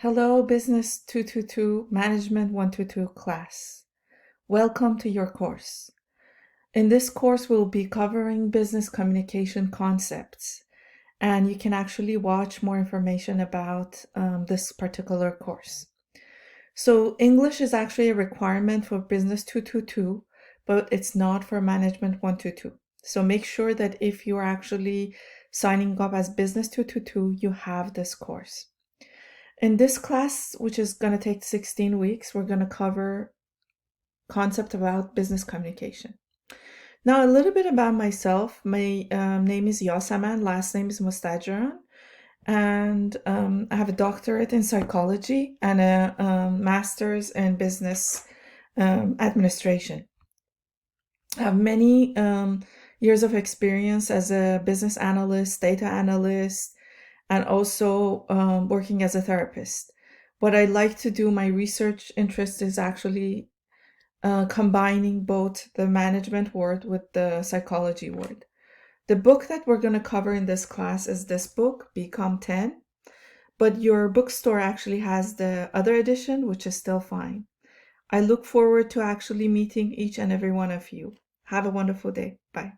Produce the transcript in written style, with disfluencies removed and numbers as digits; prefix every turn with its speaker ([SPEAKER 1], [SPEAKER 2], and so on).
[SPEAKER 1] Hello, Business 222 Management 122 class. Welcome to your course. In this course, we'll be covering business communication concepts, and you can actually watch more information about this particular course. So English is actually a requirement for Business 222, but it's not for Management 122. So make sure that if you are actually signing up as Business 222, you have this course. In this class, which is going to take 16 weeks, we're going to cover concept about business communication. Now, a little bit about myself. My name is Yasaman, last name is Mustajiran, and I have a doctorate in psychology and a master's in business administration. I have many years of experience as a business analyst, data analyst, and also working as a therapist. What I like to do, my research interest is actually combining both the management world with the psychology world. The book that we're going to cover in this class is this book, Become 10, but your bookstore actually has the other edition, which is still fine. I look forward to actually meeting each and every one of you. Have a wonderful day. Bye.